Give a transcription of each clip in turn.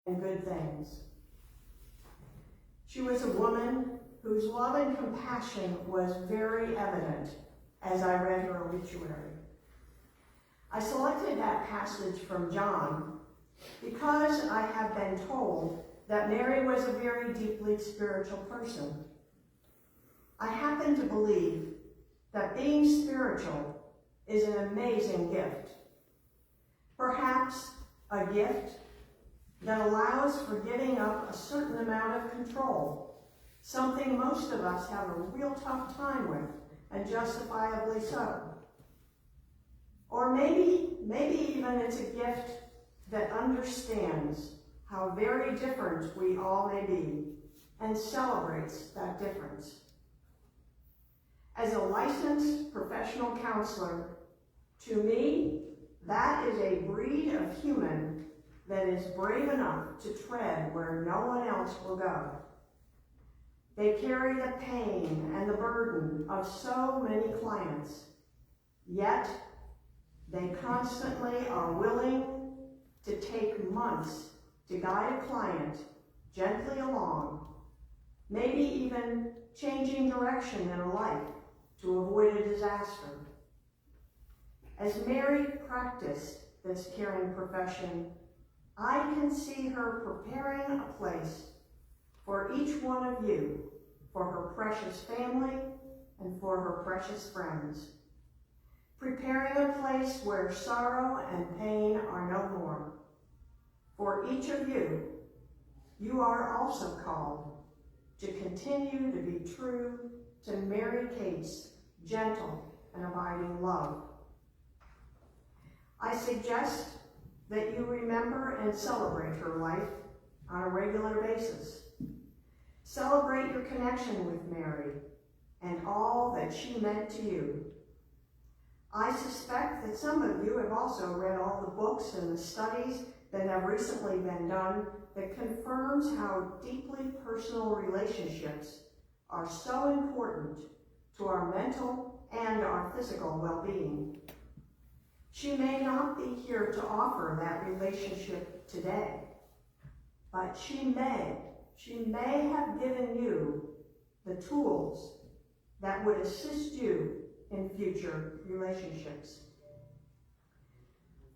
and good things. She was a woman whose love and compassion was very evident as I read her obituary. I selected that passage from John because I have been told that Mary was a very deeply spiritual person. I happen to believe that being spiritual is an amazing gift. Perhaps a gift that allows for giving up a certain amount of control, something most of us have a real tough time with, and justifiably so. Or maybe even it's a gift that understands how very different we all may be and celebrates that difference. As a licensed professional counselor, to me, that is a breed of human that is brave enough to tread where no one else will go. They carry the pain and the burden of so many clients, yet they constantly are willing to take months to guide a client gently along, maybe even changing direction in a life to avoid a disaster. As Mary practiced this caring profession, I can see her preparing a place for each one of you, for her precious family and for her precious friends. Preparing a place where sorrow and pain are no more. For each of you, you are also called to continue to be true to Mary Kate's gentle and abiding love. I suggest that you remember and celebrate her life on a regular basis. Celebrate your connection with Mary and all that she meant to you. I suspect that some of you have also read all the books and the studies that have recently been done that confirms how deeply personal relationships are so important to our mental and our physical well-being. She may not be here to offer that relationship today, but she may have given you the tools that would assist you in future relationships.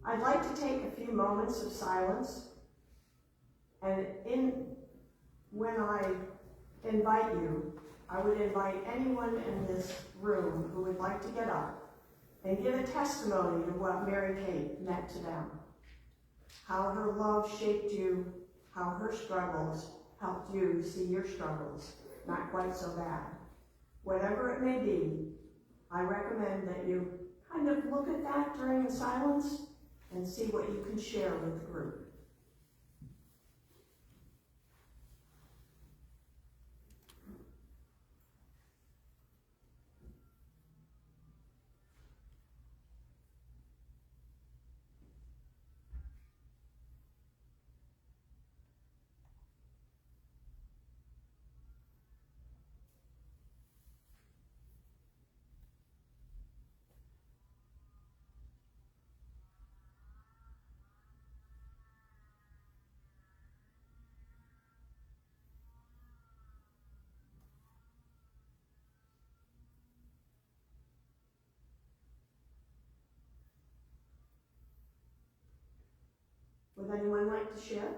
I'd like to take a few moments of silence, and when I invite you, I would invite anyone in this room who would like to get up and give a testimony to what Mary Kate meant to them, how her love shaped you, how her struggles helped you see your struggles not quite so bad. Whatever it may be, I recommend that you kind of look at that during the silence and see what you can share with the group. Would anyone like to share?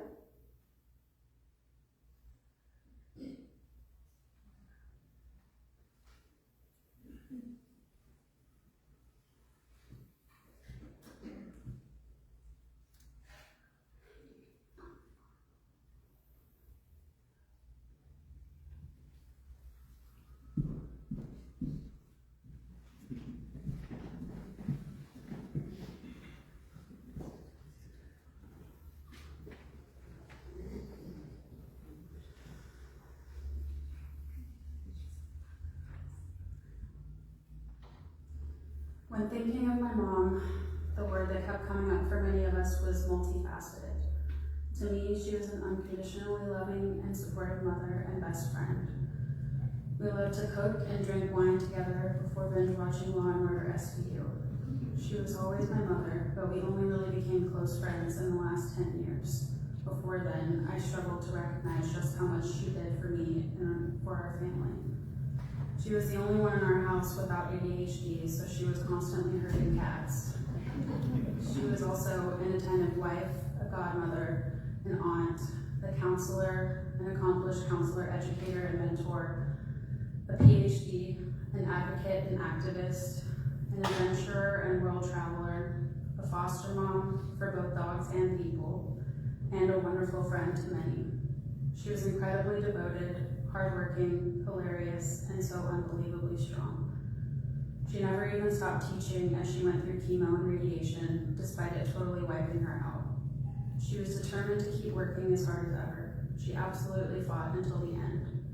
When thinking of my mom, the word that kept coming up for many of us was multifaceted. To me, she was an unconditionally loving and supportive mother and best friend. We loved to cook and drink wine together before binge watching Law & Order SVU. She was always my mother, but we only really became close friends in the last 10 years. before then, I struggled to recognize just how much she did for me and for our family. She was the only one in our house without ADHD, so she was constantly herding cats. She was also an attentive wife, a godmother, an aunt, a counselor, an accomplished counselor, educator, and mentor, a PhD, an advocate and activist, an adventurer and world traveler, a foster mom for both dogs and people, and a wonderful friend to many. She was incredibly devoted, hardworking, hilarious, and so unbelievably strong. She never even stopped teaching as she went through chemo and radiation, despite it totally wiping her out. She was determined to keep working as hard as ever. She absolutely fought until the end.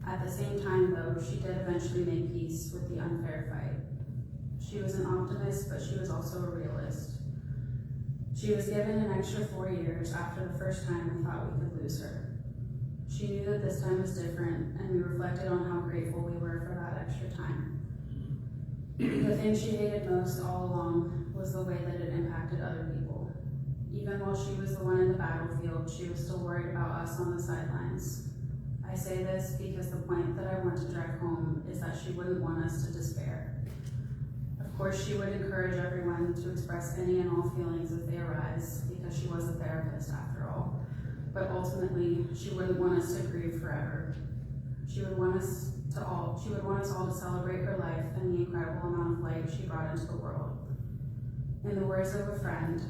At the same time, though, she did eventually make peace with the unfair fight. She was an optimist, but she was also a realist. She was given an extra 4 years after the first time we thought we could lose her. She knew that this time was different, and we reflected on how grateful we were for that extra time. The thing she hated most all along was the way that it impacted other people. Even while she was the one in the battlefield, she was still worried about us on the sidelines. I say this because the point that I want to drive home is that she wouldn't want us to despair. Of course, she would encourage everyone to express any and all feelings as they arise, because she was a therapist after all. But ultimately, she wouldn't want us to grieve forever. She would want us all to celebrate her life and the incredible amount of light she brought into the world. In the words of a friend,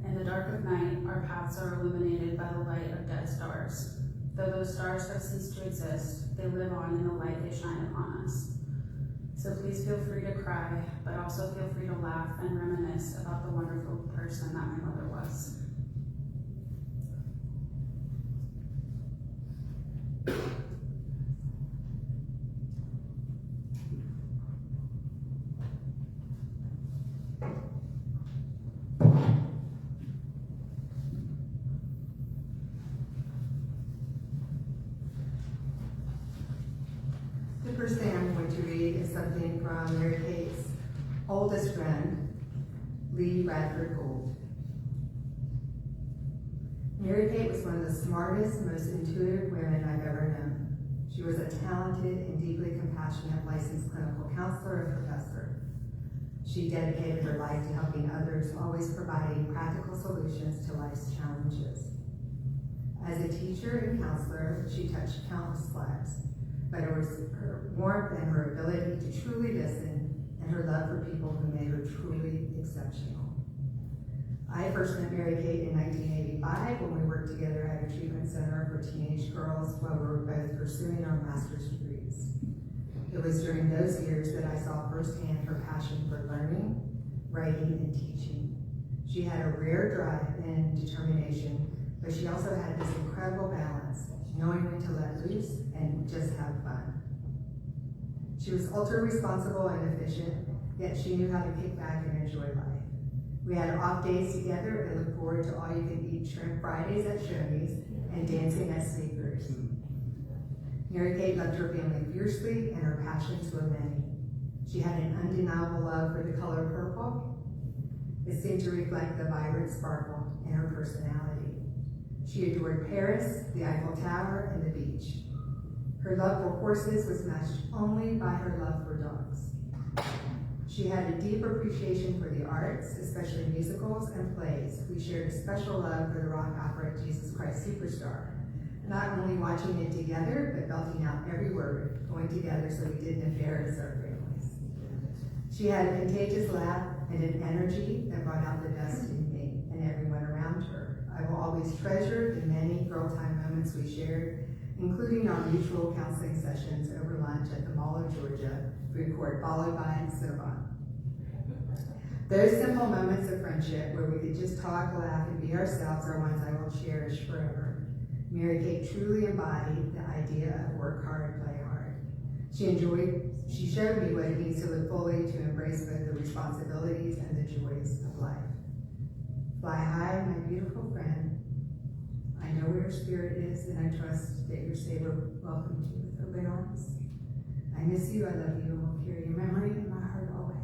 in the dark of night, our paths are illuminated by the light of dead stars. Though those stars have ceased to exist, they live on in the light they shine upon us. So please feel free to cry, but also feel free to laugh and reminisce about the wonderful person that my mother was. The first thing I'm going to read is something from Mary Kate's oldest friend, Lee Radford Gould. Mary Kate was one of the smartest, most intuitive women I've ever known. She was a talented and deeply compassionate licensed clinical counselor and professor. She dedicated her life to helping others, always providing practical solutions to life's challenges. As a teacher and counselor, she touched countless lives, but it was her warmth and her ability to truly listen and her love for people who made her truly exceptional. I first met Mary Kate in 1985 when we worked together at a treatment center for teenage girls while we were both pursuing our master's degrees. It was during those years that I saw firsthand her passion for learning, writing, and teaching. She had a rare drive and determination, but she also had this incredible balance, knowing when to let loose and just have fun. She was ultra responsible and efficient, yet she knew how to kick back and enjoy life. We had off days together and looked forward to all-you-can-eat shrimp Fridays at Shoney's and dancing at Sneakers. Mary Kate loved her family fiercely, and her passions were many. She had an undeniable love for the color purple. It seemed to reflect the vibrant sparkle in her personality. She adored Paris, the Eiffel Tower, and the beach. Her love for horses was matched only by her love for dogs. She had a deep appreciation for the arts, especially musicals and plays. We shared a special love for the rock opera Jesus Christ Superstar, not only watching it together, but belting out every word, going together so we didn't embarrass our families. She had a contagious laugh and an energy that brought out the best in me and everyone around her. I will always treasure the many girl time moments we shared, including our mutual counseling sessions over lunch at the Mall of Georgia, food court followed by Cinnabon. Those simple moments of friendship where we could just talk, laugh, and be ourselves are ones I will cherish forever. Mary Kate truly embodied the idea of work hard, play hard. She showed me what it means to live fully, to embrace both the responsibilities and the joys of life. Fly high, my beautiful friend. I know where your spirit is, and I trust that your Savior welcomes you with open arms. I miss you, I love you, and will carry your memory in my heart always.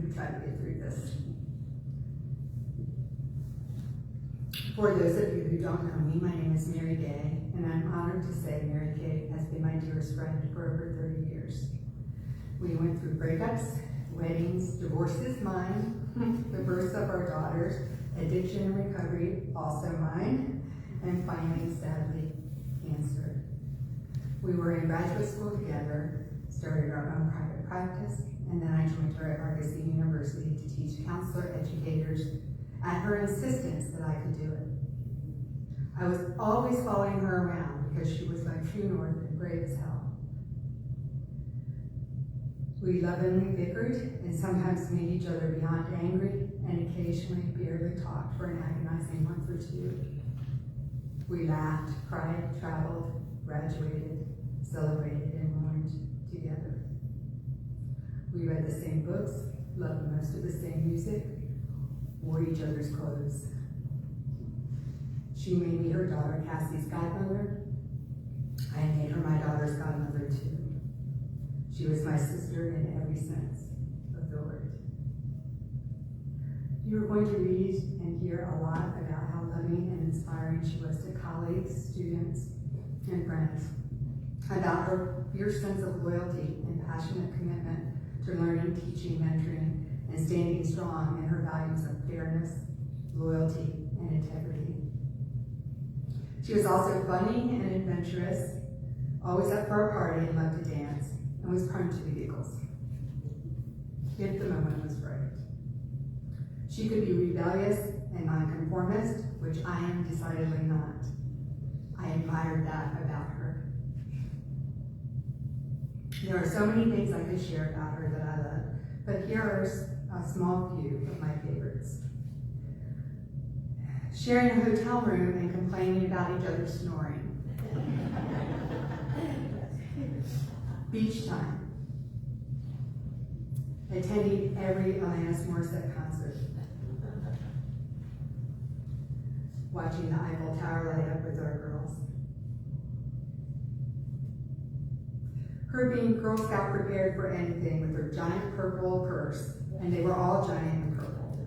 we try to get through this. For those of you who don't know me, my name is Mary Gay, and I'm honored to say Mary Gay has been my dearest friend for over 30 years. We went through breakups, weddings, divorces, mine, the births of our daughters, addiction and recovery, also mine, and finally, sadly, cancer. We were in graduate school together, started our own private practice, and then I joined her at Argosy University to teach counselor educators at her insistence that I could do it. I was always following her around because she was like true north and brave as hell. We lovingly bickered and sometimes made each other beyond angry and occasionally barely talked for an agonizing month or two. We laughed, cried, traveled, graduated, celebrated, and mourned together. We read the same books, loved most of the same music, wore each other's clothes. She made me her daughter Cassie's godmother. I made her my daughter's godmother too. She was my sister in every sense of the word. You are going to read and hear a lot about how loving and inspiring she was to colleagues, students, and friends, about her fierce sense of loyalty and passionate commitment to learning, teaching, mentoring, and standing strong in her values of fairness, loyalty, and integrity. She was also funny and adventurous, always up for a party and loved to dance, and was prone to the giggles, if the moment was right. She could be rebellious and nonconformist, which I am decidedly not. I admired that about her. There are so many things I could share about her that I love, but here are a small few of my favorites. Sharing a hotel room and complaining about each other's snoring. Beach time. Attending every Alanis Morissette concert. Watching the Eiffel Tower light up with our girls. Her being Girl Scout prepared for anything with her giant purple purse, and they were all giant and purple.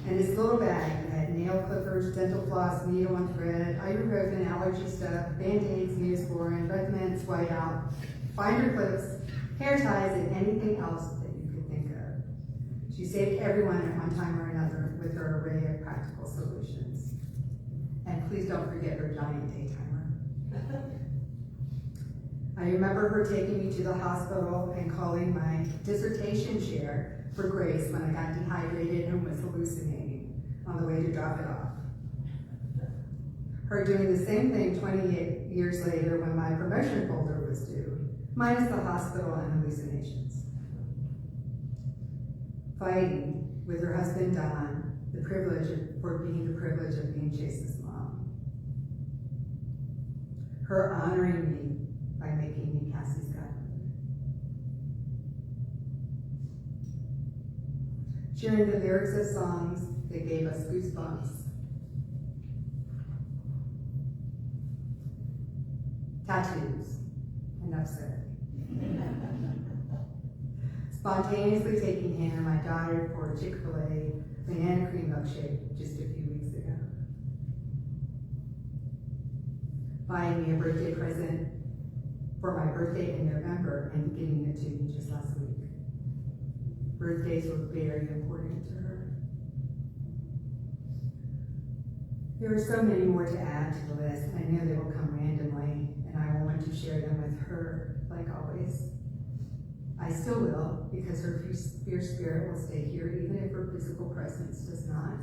And this little bag that had nail clippers, dental floss, needle and thread, ibuprofen, allergy stuff, Band-Aids, Neosporin, Red Mints, Whiteout, binder clips, hair ties, and anything else that you could think of. She saved everyone at one time or another with her array of practical solutions. And please don't forget her giant daytimer. I remember her taking me to the hospital and calling my dissertation chair for Grace when I got dehydrated and was hallucinating on the way to drop it off. Her doing the same thing 28 years later when my promotion folder was due, minus the hospital and hallucinations. Fighting with her husband Don, for being the privilege of being Chase's mom. Her honoring me by making me Cassie's godmother. Sharing the lyrics of songs that gave us goosebumps. Tattoos, enough said. Spontaneously taking Hannah and my daughter for a Chick-fil-A banana cream milkshake just a few weeks ago. Buying me a birthday present for my birthday in November and giving it to me just last week. Birthdays were very important to her. There are so many more to add to the list. I know they will come randomly, and I will want to share them with her, like always. I still will, because her fierce spirit will stay here, even if her physical presence does not.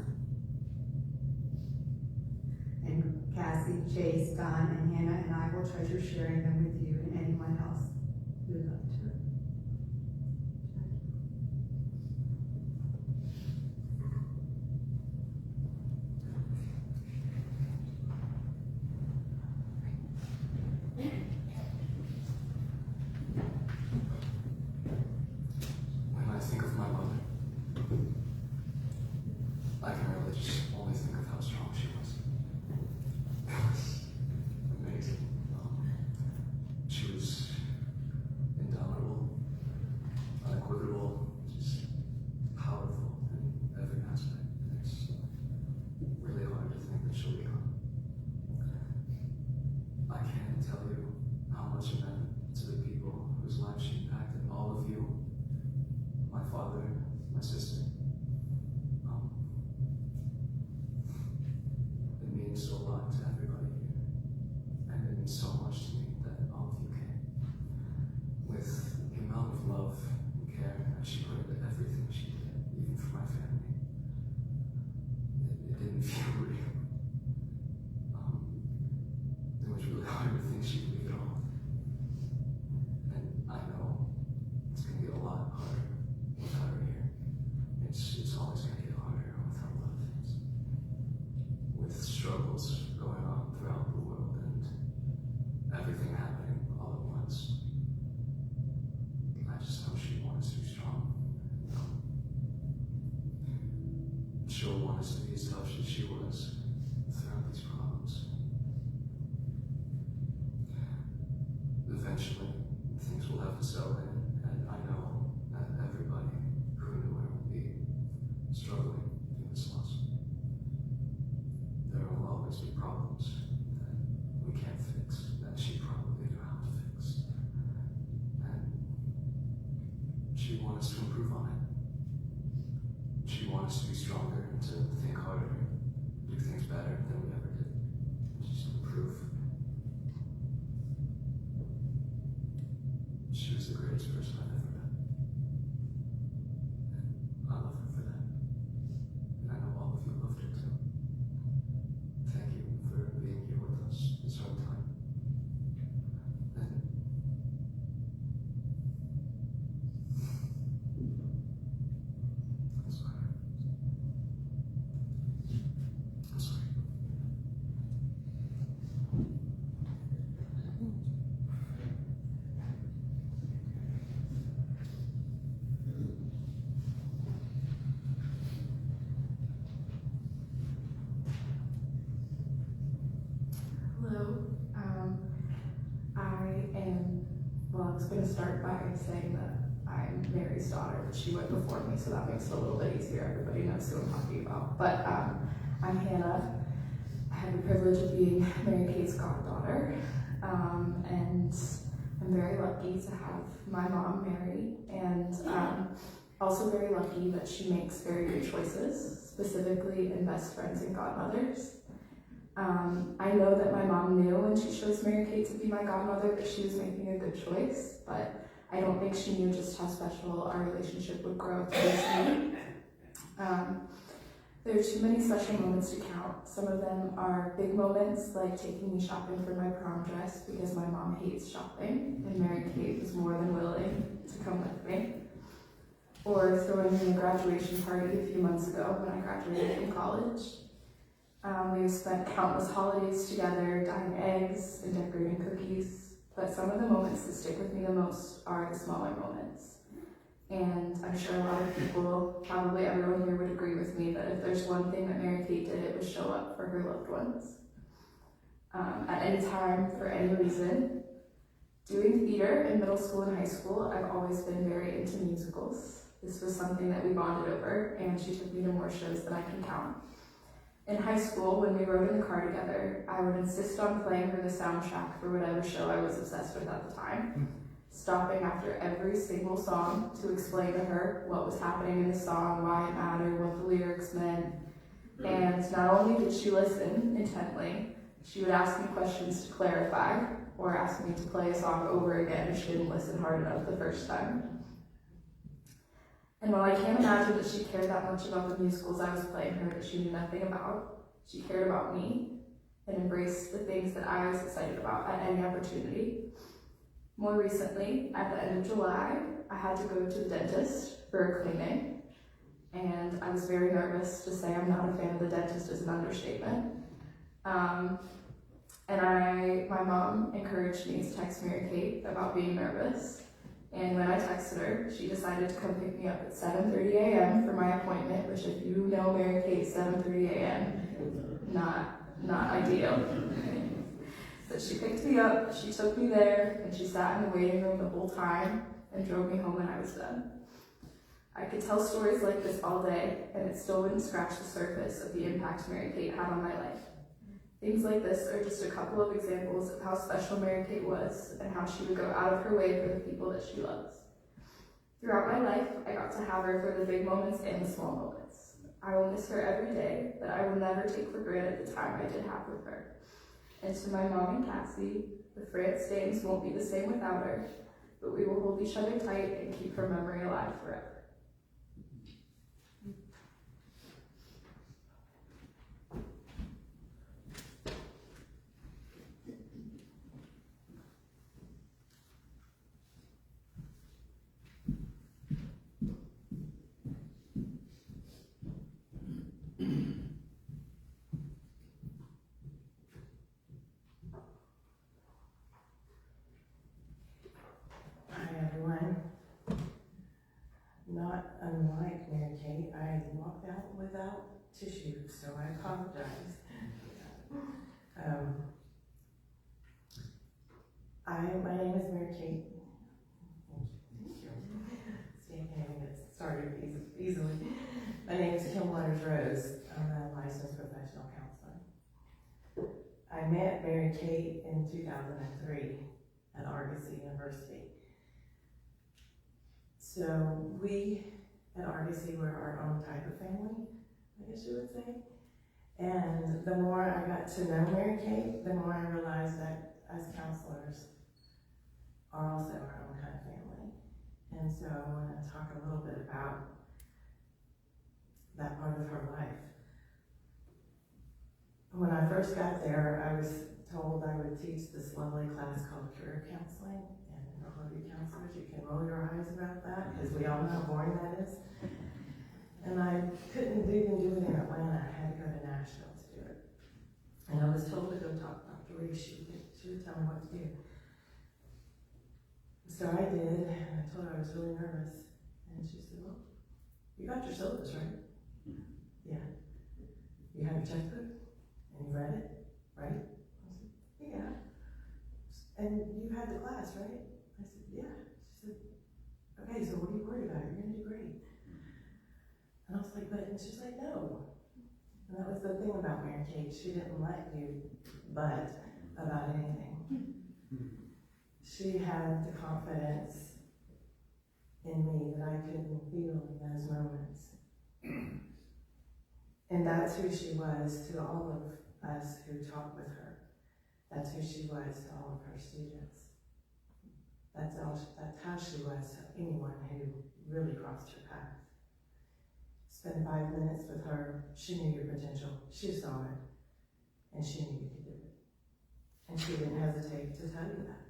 And Cassie, Chase, Don, and Hannah, and I will treasure sharing them with you and anyone else who loved her. When I think of my mother, I can really just only think of how strong she was. It was amazing. she'll want us to be as tough as she was throughout these problems. Eventually, things will have to settle in, and I know that everybody who knew her will be struggling through this loss. There will always be problems that we can't fix, that she probably knew how to fix. And she wants us to improve on it. She wants us to be stronger and to think harder, do things better than we ever did. Just improve. She was the greatest person I've ever met. And I love her for that. And I know all of you loved her too. Thank you for being here with us this hard time. And I'm sorry. I'm sorry. Hello. I was going to start by saying that I'm Mary's daughter. She went before me, so that makes it a little bit easier. Everybody knows who I'm talking about. But I'm Hannah. I have the privilege of being Mary Kate's goddaughter. And I'm very lucky to have my mom, Mary, and also very lucky that she makes very good choices, specifically in best friends and godmothers. I know that my mom knew when she chose Mary Kate to be my godmother that she was making a good choice, but I don't think she knew just how special our relationship would grow towards me. There are too many special moments to count. Some of them are big moments, like taking me shopping for my prom dress because my mom hates shopping, and Mary Kate was more than willing to come with me. Or throwing me a graduation party a few months ago when I graduated from college. We've spent countless holidays together, dyeing eggs and decorating cookies, but some of the moments that stick with me the most are the smaller moments. And I'm sure a lot of people, probably everyone here would agree with me that if there's one thing that Mary Kate did, it was show up for her loved ones. At any time, for any reason. Doing theater in middle school and high school, I've always been very into musicals. This was something that we bonded over, and she took me to more shows than I can count. In high school, when we rode in the car together, I would insist on playing her the soundtrack for whatever show I was obsessed with at the time, stopping after every single song to explain to her what was happening in the song, why it mattered, what the lyrics meant. And not only did she listen intently, she would ask me questions to clarify, or ask me to play a song over again if she didn't listen hard enough the first time. And while I can't imagine that she cared that much about the musicals I was playing her that she knew nothing about, she cared about me and embraced the things that I was excited about at any opportunity. More recently, at the end of July, I had to go to the dentist for a cleaning, and I was very nervous. To say I'm not a fan of the dentist is an understatement. My mom encouraged me to text Mary Kate about being nervous. And when I texted her, she decided to come pick me up at 7:30 a.m. for my appointment, which if you know Mary Kate, 7:30 a.m., not ideal. So she picked me up, she took me there, and she sat in the waiting room the whole time and drove me home when I was done. I could tell stories like this all day, and it still wouldn't scratch the surface of the impact Mary Kate had on my life. Things like this are just a couple of examples of how special Mary Kate was and how she would go out of her way for the people that she loves. Throughout my life, I got to have her for the big moments and the small moments. I will miss her every day, but I will never take for granted the time I did have with her. And to my mom and Cassie, the France days won't be the same without her, but we will hold each other tight and keep her memory alive forever. Kate, I walked out without tissue, so I apologize. My name is Mary Kate. Thank you. See, I can't even get started easily. My name is Kim Waters Rose. I'm a licensed professional counselor. I met Mary Kate in 2003 at Argosy University. So we at Argosy were our own type of family, I guess you would say. And the more I got to know Mary Kate, the more I realized that as counselors are also our own kind of family. And so I want to talk a little bit about that part of her life. When I first got there, I was told I would teach this lovely class called career counseling. And all of you counselors, you can roll your eyes about that, because we all know how boring that is. And I couldn't even do it in Atlanta. I had to go to Nashville to do it. And I was told to go talk to Dr. Reese. She would tell me what to do. So I did, and I told her I was really nervous. And she said, well, you got your syllabus, right? Yeah. You have your textbook? And you read it, right? I said, yeah. And you had the class, right? I said, yeah. She said, okay, so what are you worried about? You're gonna do great. And I was like, but, and she's like, no. And that was the thing about Mary Kate. She didn't let you butt about anything. She had the confidence in me that I couldn't feel in those moments. And that's who she was to all of us who taught with her. That's who she was to all of her students. That's how she was to anyone who really crossed her path. Spend 5 minutes with her, she knew your potential, she saw it, and she knew you could do it. And she didn't hesitate to tell you that.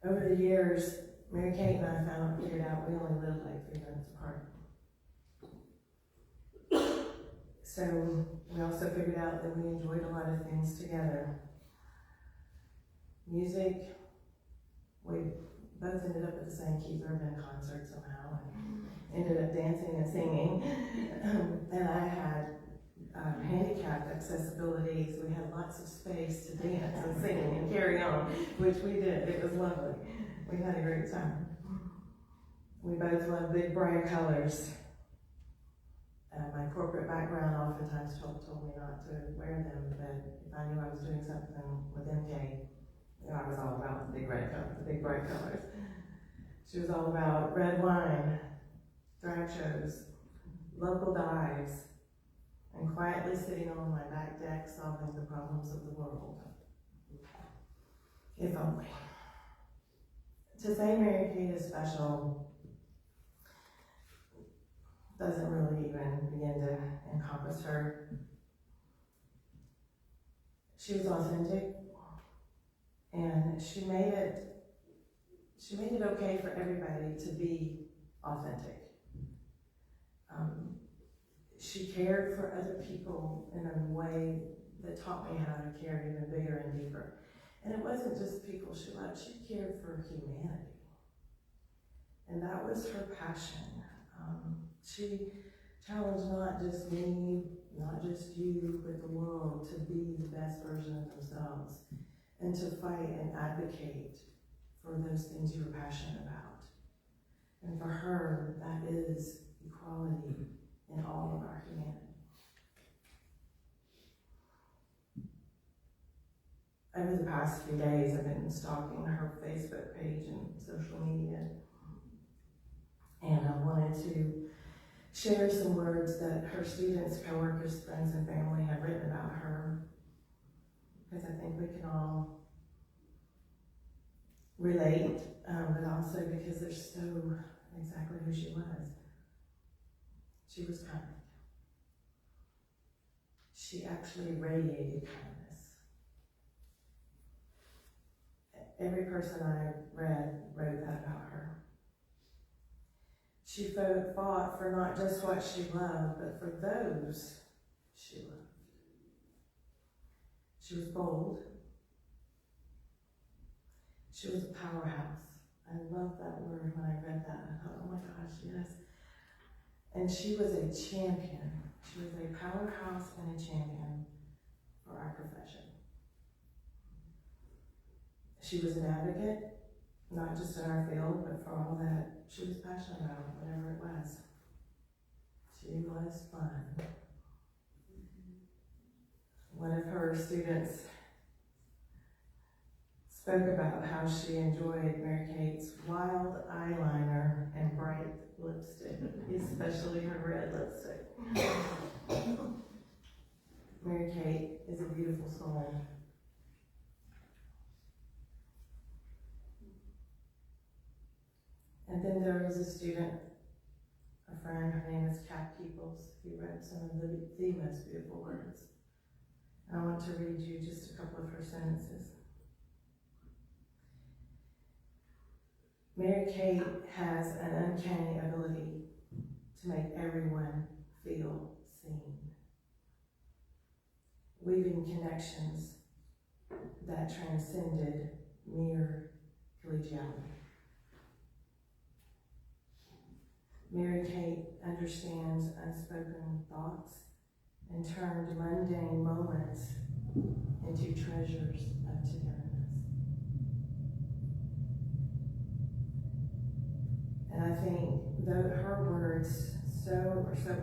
Over the years, Mary Kate and I figured out we only lived like 3 minutes apart. So we also figured out that we enjoyed a lot of things together. Music, we both ended up at the same Keith Urban concert somehow, and ended up dancing and singing. And I had handicapped accessibility, so we had lots of space to dance and sing and carry on, which we did. It was lovely. We had a great time. We both love big, bright colors. My corporate background oftentimes told me not to wear them, but if I knew I was doing something with MK, I was all about the big red colors, the big bright colors. She was all about red wine, drag shows, local dives, and quietly sitting on my back deck solving the problems of the world. If only. To say Mary Kate is special doesn't really even begin to encompass her. She was authentic, and she made it okay for everybody to be authentic. She cared for other people in a way that taught me how to care even bigger and deeper. And it wasn't just people she loved, she cared for humanity. And that was her passion. She challenged not just me, not just you, but the world to be the best version of themselves and to fight and advocate for those things you're passionate about. And for her, that is equality in all of our humanity. Over the past few days, I've been stalking her Facebook page and social media. And I wanted to share some words that her students, coworkers, friends, and family have written about her, because I think we can all relate, but also because they're so exactly who she was. She was kind. She actually radiated kindness. Every person I read wrote that about her. She fought for not just what she loved, but for those she loved. She was bold. She was a powerhouse, I love that word when I read that. I thought, oh my gosh, yes. And she was a champion. She was a powerhouse and a champion for our profession. She was an advocate, not just in our field, but for all that she was passionate about, whatever it was. She was fun. One of her students spoke about how she enjoyed Mary Kate's wild eyeliner and bright lipstick, especially her red lipstick. Mary Kate is a beautiful soul. And then there was a student, a friend, her name is Kat Peoples, who read some of the most beautiful words. I want to read you just a couple of her sentences. Mary Kate has an uncanny ability to make everyone feel seen, weaving connections that transcended mere collegiality. Mary Kate understands unspoken thoughts and turned mundane moments into treasures of togetherness. And I think though her words are so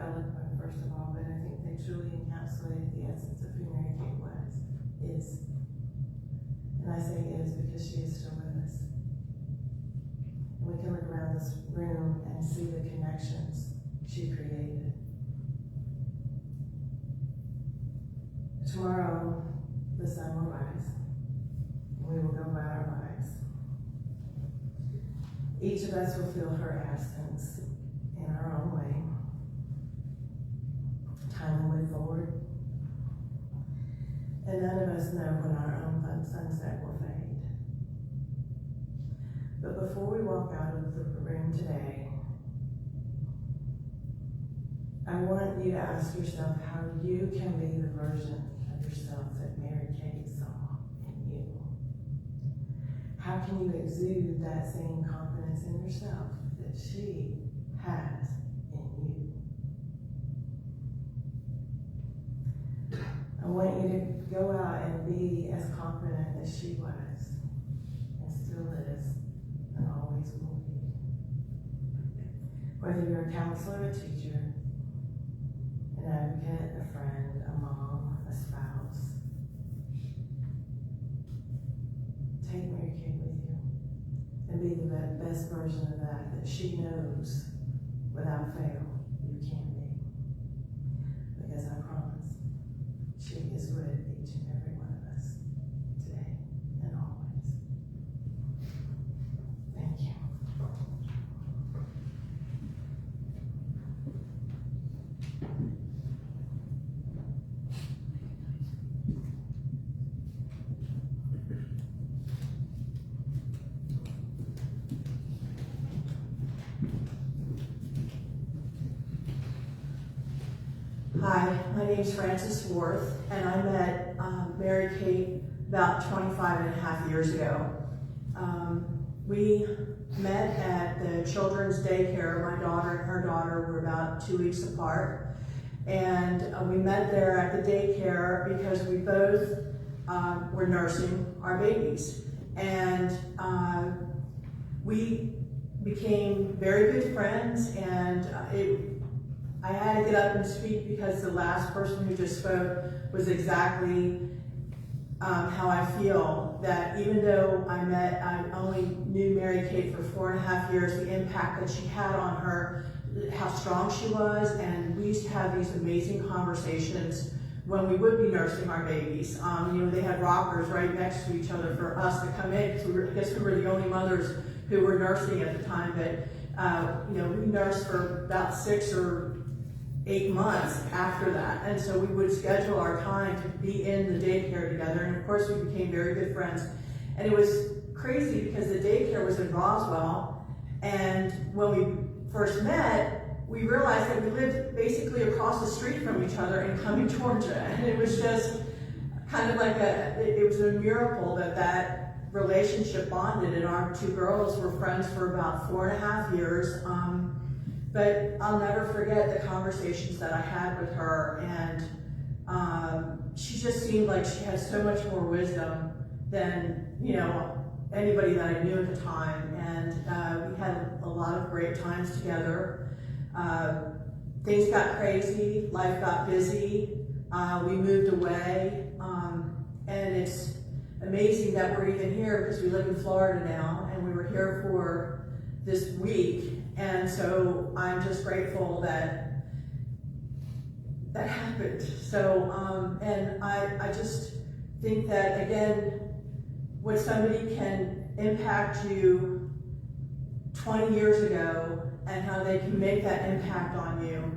eloquent, first of all, but I think they truly encapsulate the essence of who Mary Kate is. And I say is because she is still with us. And we can look around this room and see the connections she created. Tomorrow, the sun will rise, and we will go about our lives. Each of us will feel her absence in our own way. Time will move forward, and none of us know when our own sunset will fade. But before we walk out of the room today, I want you to ask yourself how you can be the version of yourself that Mary Kate saw in you. How can you exude that same confidence in yourself that she has in you? I want you to go out and be as confident as she was, and still is, and always will be. Whether you're a counselor, a teacher, an advocate, a friend, a mom, a spouse, take Mary Kate with you and be the best version of that she knows without fail you can be. Because I promise she is with each and every one of us today and always. Thank you. Hi, my name is Frances Worth, and I met Mary Kate about 25 and a half years ago. We met at the children's daycare. My daughter and her daughter were about 2 weeks apart. And we met there at the daycare because we both were nursing our babies. And we became very good friends, and I had to get up and speak because the last person who just spoke was exactly how I feel, that even though I only knew Mary Kate for 4.5 years, the impact that she had on her, how strong she was, and we used to have these amazing conversations when we would be nursing our babies. They had rockers right next to each other for us to come in, because I guess we were the only mothers who were nursing at the time, but we nursed for about 6 or 8 months after that. And so we would schedule our time to be in the daycare together. And of course we became very good friends. And it was crazy because the daycare was in Roswell. And when we first met, we realized that we lived basically across the street from each other in Cumming, Georgia. And it was just kind of like it was a miracle that relationship bonded, and our two girls were friends for about 4.5 years. But I'll never forget the conversations that I had with her, and she just seemed like she had so much more wisdom than, you know, anybody that I knew at the time. And we had a lot of great times together. Things got crazy, life got busy, we moved away, and it's amazing that we're even here because we live in Florida now, and we were here for this week. And so I'm just grateful that that happened. So, and I just think that, again, when somebody can impact you 20 years ago and how they can make that impact on you,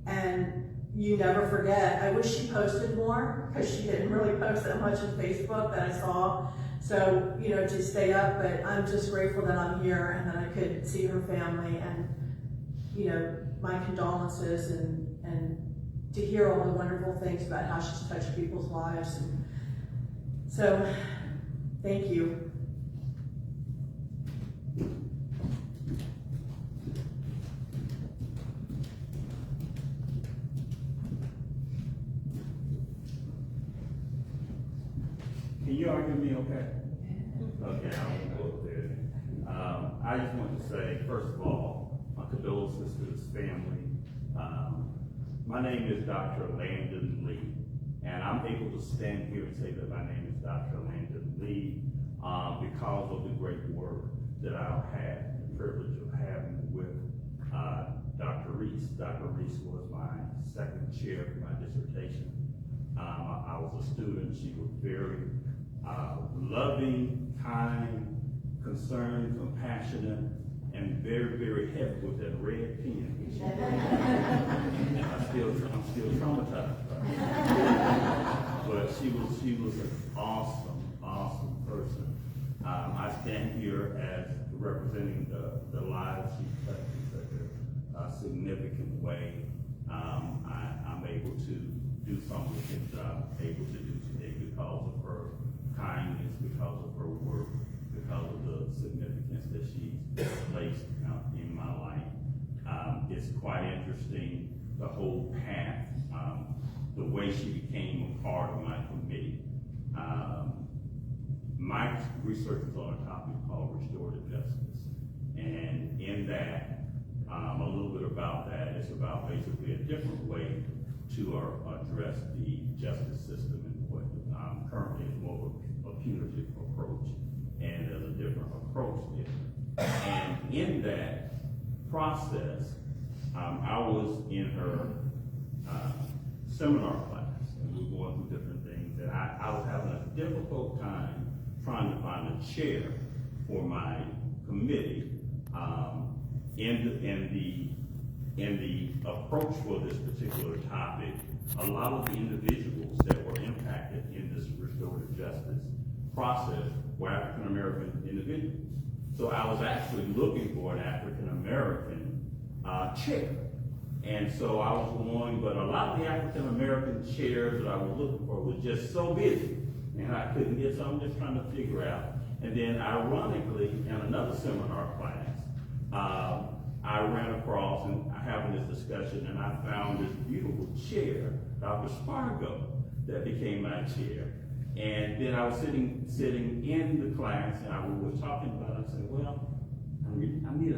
and you never forget. I wish she posted more, because she didn't really post that much on Facebook that I saw. So, you know, to stay up, but I'm just grateful that I'm here and that I could see her family, and, you know, my condolences, and to hear all the wonderful things about how she's touched people's lives. And so, thank you. Can you all hear me okay? Okay, I'll go up there. I just want to say, first of all, my condolences to his family. My name is Dr. Landon Lee, and I'm able to stand here and say that my name is Dr. Landon Lee because of the great work that I've had the privilege of having with Dr. Reese. Dr. Reese was my second chair for my dissertation. I was a student. She was very loving, kind, concerned, compassionate, and very, very heavy with that red pen. I'm still traumatized. But she was an awesome person. I stand here as representing the lives she touched in such a significant way. I'm able to do some of the things that I'm able to do today because of her kindness, because of her work, because of the significance that she's placed in my life. It's quite interesting, the whole path, the way she became a part of my committee. My research is on a topic called restorative justice. And in that, a little bit about that, it's about basically a different way to address the justice system, and what currently is more of a punitive approach, and there's a different approach there. And in that process, I was in her seminar class, and we were going through different things, and I was having a difficult time trying to find a chair for my committee. In the approach for this particular topic, a lot of the individuals that were impacted in this restorative justice process were African American individuals. So I was actually looking for an African American chair. And so I was going, but a lot of the African American chairs that I was looking for was just so busy, and I couldn't get, so I'm just trying to figure out. And then ironically, in another seminar class, I ran across and having this discussion, and I found this beautiful chair, Dr. Spargo, that became my chair. And then I was sitting in the class, and I was talking about it. I said, well, I need a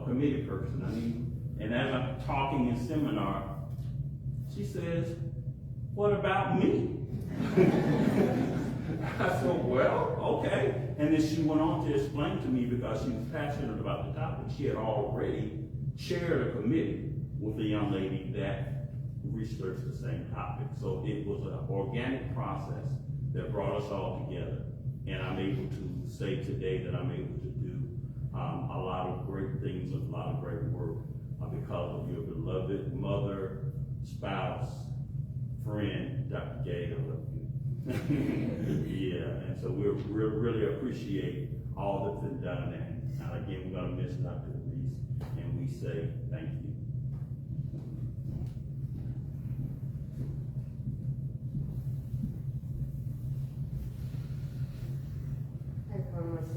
committee person. And as I'm talking in seminar, she says, what about me? I said, well, okay. And then she went on to explain to me, because she was passionate about the topic, she had already chaired a committee with a young lady that researched the same topic. So it was an organic process that brought us all together. And I'm able to say today that I'm able to do a lot of great things, a lot of great work because of your beloved mother, spouse, friend, Dr. Gay. I love you. Yeah, and so we really appreciate all that's been done, and again, we're going to miss Dr. Reese, and we say thank you.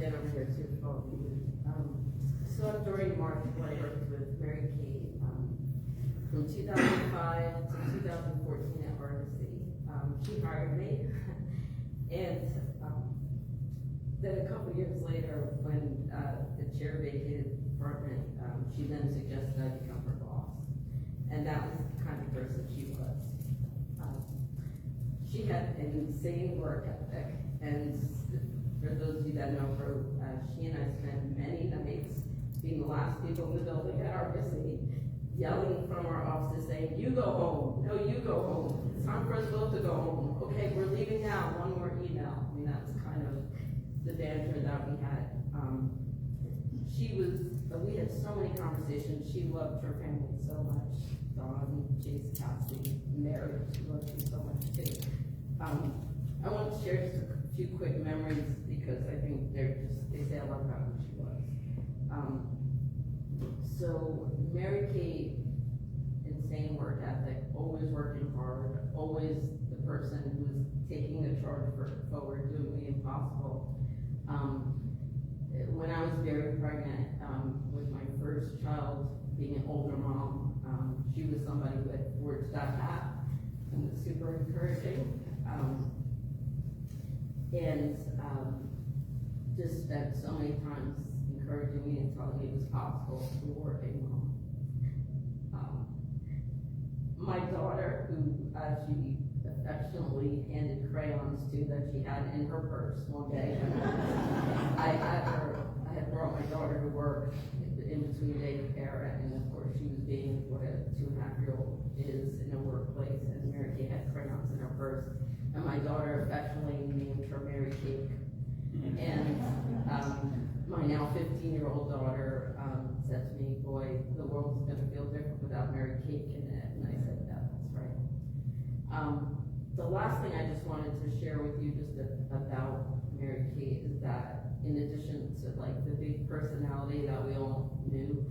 stand over here too for all of you. So during March, when I worked with Mary Kate, from 2005 to 2014 at Artist City. She hired me, and then a couple years later, when the chair vacated the department, she then suggested I become her boss, and that was the kind of person she was. She had an insane work ethic, and for those of you that know her, she and I spent many nights being the last people in the building at Artist City, yelling from our offices saying, "You go home, no, you go home, it's time for us both to go home, okay, we're leaving now, one more email." I mean, that was kind of the banter that we had. We had so many conversations. She loved her family so much. Dawn, Jace, Cassie, Mary, she loved you so much too. I want to share just a few quick memories because I think they say a lot about who she was. So Mary Kate, insane work ethic, always working hard, always the person who was taking the charge forward, doing the impossible. When I was very pregnant with my first child, being an older mom, she was somebody who had forged that path and was super encouraging. Just spent so many times encouraging me and telling me it was possible to be working mom. My daughter, who she affectionately handed crayons to that she had in her purse one day. I had brought my daughter to work in between daycare, and of course she was being what a 2.5-year-old is in a workplace, and Mary Kay had crayons in her purse, and my daughter affectionately named her Mary Cake. And my now 15-year-old daughter said to me, "Boy, the world's gonna feel different without Mary Cake in it." And I said, "Yeah, that's right." The last thing I just wanted to share with you just about Mary Kate is that in addition to like the big personality that we all knew,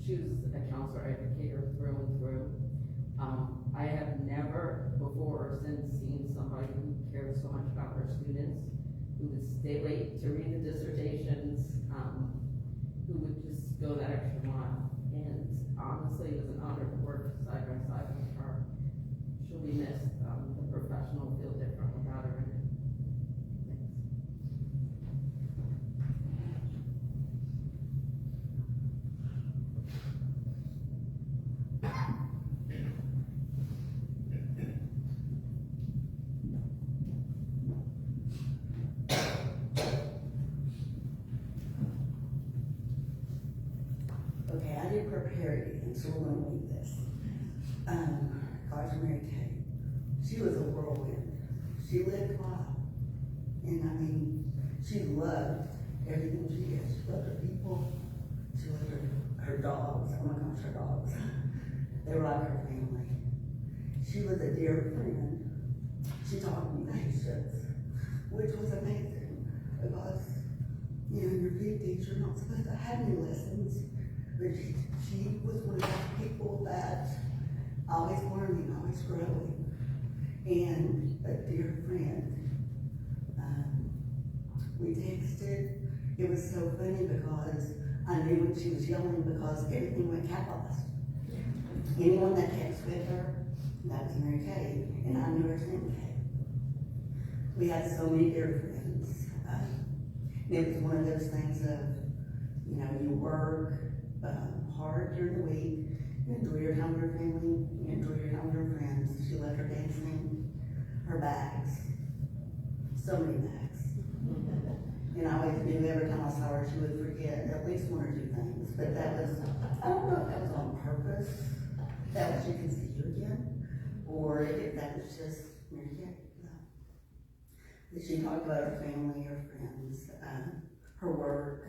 she was a counselor educator through and through. I have never before or since seen somebody who cared so much about her students, who would stay late to read the dissertations, who would just go that extra mile. And honestly, it was an honor to work side by side with her. She'll be missed. The professional will feel different without her in it. Thanks. Okay, I didn't prepare anything, so we're gonna leave this. Dr. Mary Kay, she was a whirlwind. She lived life. And I mean, she loved everything she did. She loved her people. She loved her dogs. Oh my gosh, her dogs. They were like her family. She was a dear friend. She taught me patience, which was amazing because, you know, in your 50s, you're not supposed to have any lessons. But she was one of those people that always learning, always growing, and a dear friend. We texted. It was so funny because I knew when she was yelling because everything went capitalized. Anyone that texted with her, that was Mary Kay, and I knew her as Mary Kay. We had so many dear friends. And it was one of those things of, you know, you work hard during the week, you enjoy your time with your family, you enjoy your time with your friends. She loved her dancing, her bags, so many bags. And I always knew every time I saw her, she would forget at least one or two things. But that was, I don't know if that was on purpose, that was she can see you again, or if that was just Mary Kay. No. She talked about her family, her friends, her work,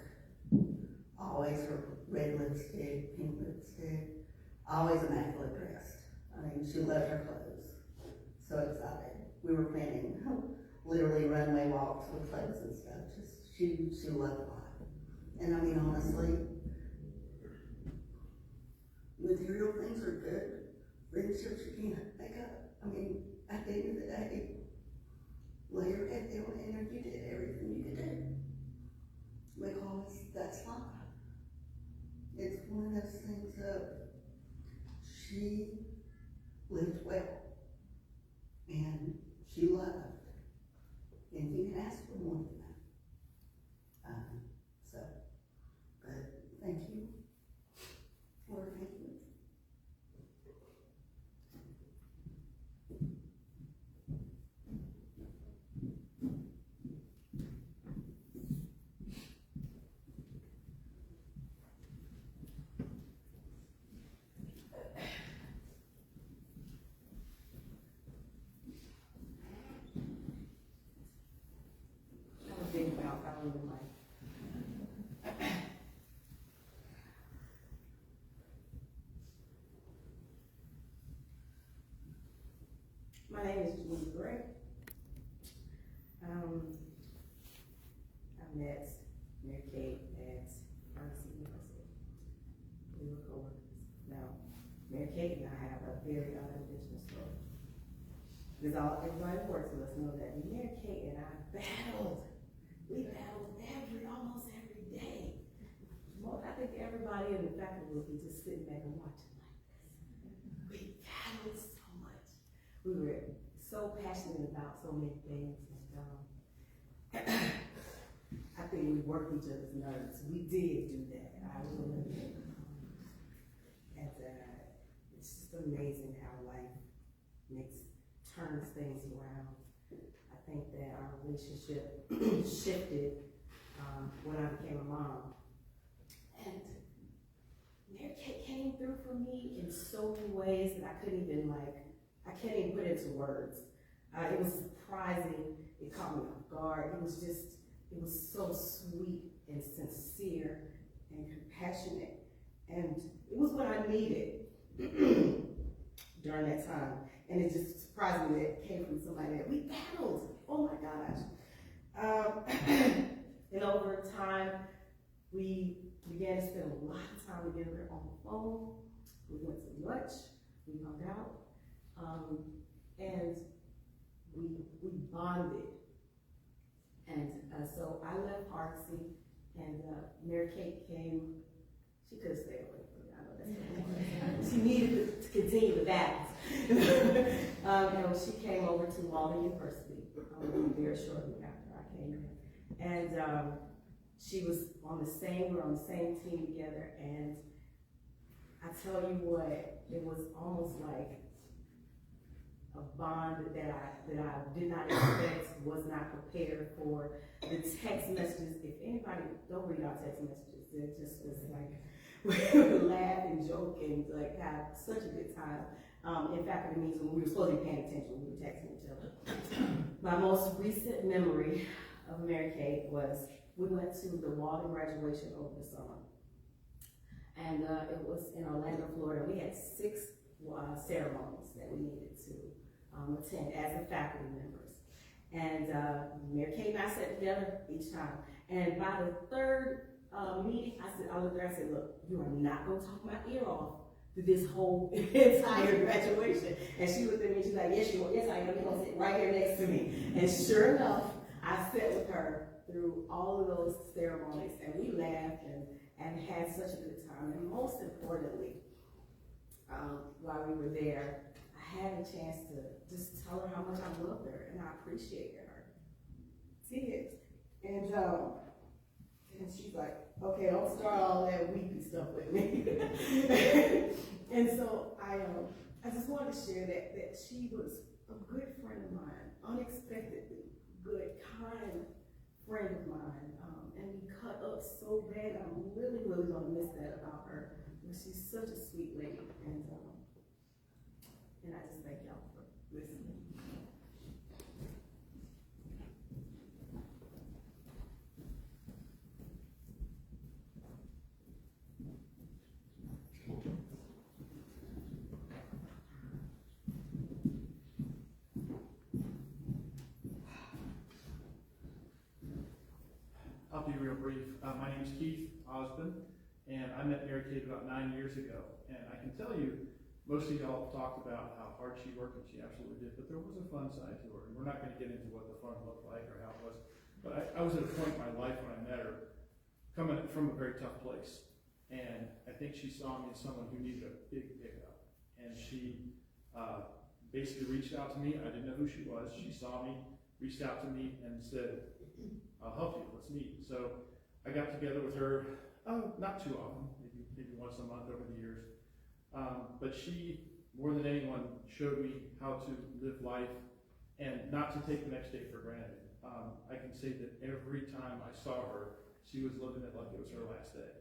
always her red lipstick, pink lipstick, always immaculate dressed. I mean, she loved her clothes. So excited. We were planning literally runway walks with clothes and stuff. Just she loved life. And I mean, honestly, material things are good. Friendships you can't make up. I mean, at the end of the day, lay your head down and you did everything you could do. And you can ask for more than that. So, but thank you. Or thank you. I was thinking about how we might. My name is Julie Gray. I met Mary Kate at RC University. We were co-workers. Now, Mary Kate and I have a very unconventional story. Because everybody who works with us know that Mary Kate and I battled. We battled almost every day. Well, I think everybody in the faculty will be just sitting back and watching like this. We battled so much. We were so passionate about so many things, and I think we worked each other's nerves. We did do that. I will admit. And it's just amazing how life turns things around. I think that our relationship shifted when I became a mom. And Mary Kate came through for me in so many ways that I can't even put into words. It was surprising, it caught me off guard. It was so sweet and sincere and compassionate. And it was what I needed during that time. And it just surprised me that it came from somebody that we battled. Oh my gosh. And over time, we began to spend a lot of time together on the phone. We went to lunch, we hung out, and we bonded. And so I left Artsy, and Mary Kate came. She could have stayed away from me. I know that's what she needed to continue the battle. And she came over to Walden University very shortly after I came in. And we were on the same team together, and I tell you what, it was almost like a bond that I did not expect, was not prepared for. The text messages, if anybody don't read our text messages, it just was like, we would laugh and joke and like have such a good time. In fact, it means when we were supposed to be paying attention, we were texting each other. My most recent memory of Mary Kate was we went to the Walden graduation over the summer. And it was in Orlando, Florida. We had 6 ceremonies that we needed to attend as the faculty members. And Mary Kate and I sat together each time. And by the 3rd meeting, I looked at her and said, look, you are not going to talk my ear off through this whole entire graduation. And she looked at me and she's like, yes, you are. Yes, I am. You're going to sit right here next to me. And sure enough, I sat with her through all of those ceremonies, and we laughed and had such a good time. And most importantly, while we were there, I had a chance to just tell her how much I loved her and I appreciated her. Did. And she's like, okay, don't start all that weepy stuff with me. And so I just wanted to share that she was a good friend of mine, unexpectedly good, kind friend of mine. And we cut up so bad. I'm really, really gonna miss that about her. But she's such a sweet lady. And I just thank y'all for listening. I'll be real brief. My name is Keith Osborne, and I met Mary Kate about 9 years ago. And I can tell you, most of y'all talked about how hard she worked, and she absolutely did, but there was a fun side to her. And we're not going to get into what the fun looked like or how it was. But I was at a point in my life when I met her, coming from a very tough place. And I think she saw me as someone who needed a big pickup. And she basically reached out to me. I didn't know who she was. She saw me reached out to me and said, I'll help you, let's meet. So I got together with her, not too often, maybe once a month over the years. But she, more than anyone, showed me how to live life and not to take the next day for granted. I can say that every time I saw her, she was living it like it was her last day.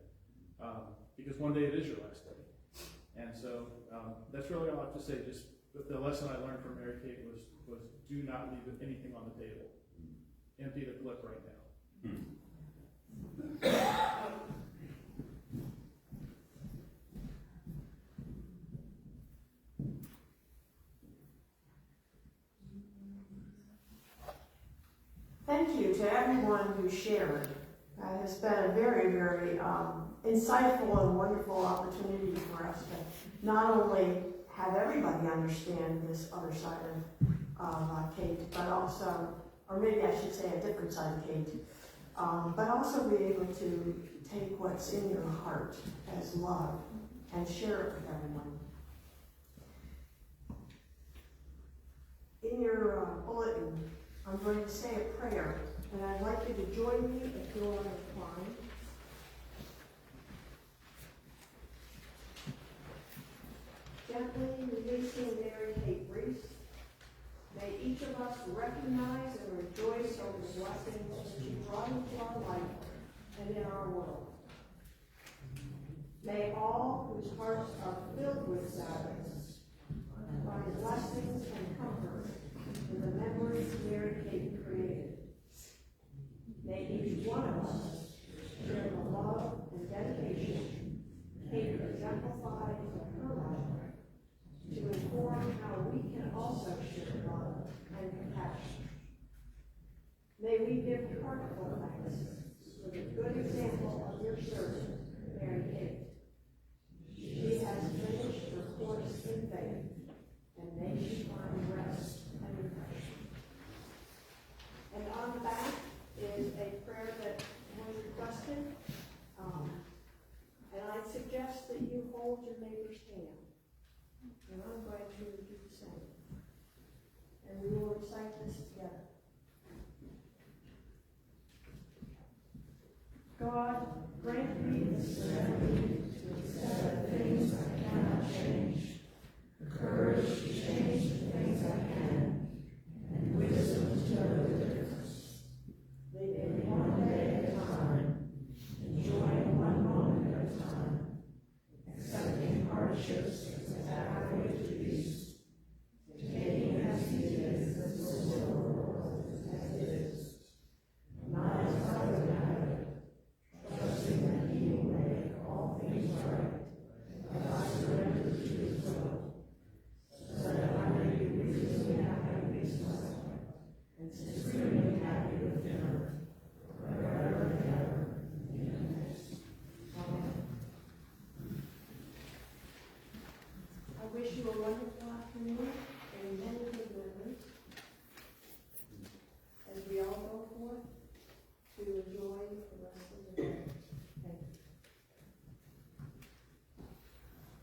Because one day it is your last day. And so that's really all I have to say. Just the lesson I learned from Mary Kate was do not leave anything on the table. Empty the clip right now. Thank you to everyone who shared. It has been a very, very insightful and wonderful opportunity for us to not only have everybody understand this other side of Kate, but also, or maybe I should say a different side of Kate, but also be able to take what's in your heart as love and share it with everyone. In your bulletin, I'm going to say a prayer, and I'd like you to join me if you'll incline. Gently releasing Mary Kate Reese, may each of us recognize and rejoice over the blessings that you brought into our life and in our world. May all whose hearts are filled with sadness find blessings and comfort in the memories Mary Kate created. May each one of us share the love and dedication Kate exemplified in her life to inform how we can also share love and compassion. May we give heartfelt thanks for the good example of your servant, Mary Kate. She has finished her course in faith, and may she find rest and refreshment. And on the back is a prayer that was requested, and I suggest that you hold your neighbor's hand. And I'm going to do the same. And we will recite this together. God, grant me the serenity to accept things I cannot change, the courage to change the things I can, and wisdom to know the difference. Living one day at a time, enjoying one moment at a time, accepting hardships as a pathway to peace, taking as he is the silver world as it is, not as I would have it, trusting that he will make all things right, as I surrender to his will, so that I may be reasonably happy with myself, and supremely happy with her, forever and ever. Amen. I wish you a wonderful afternoon and many good memories as we all go forth to enjoy the rest of the day. Thank you.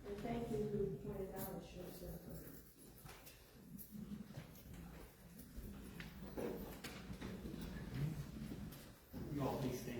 And thank you who pointed out it shows that. You all please stand.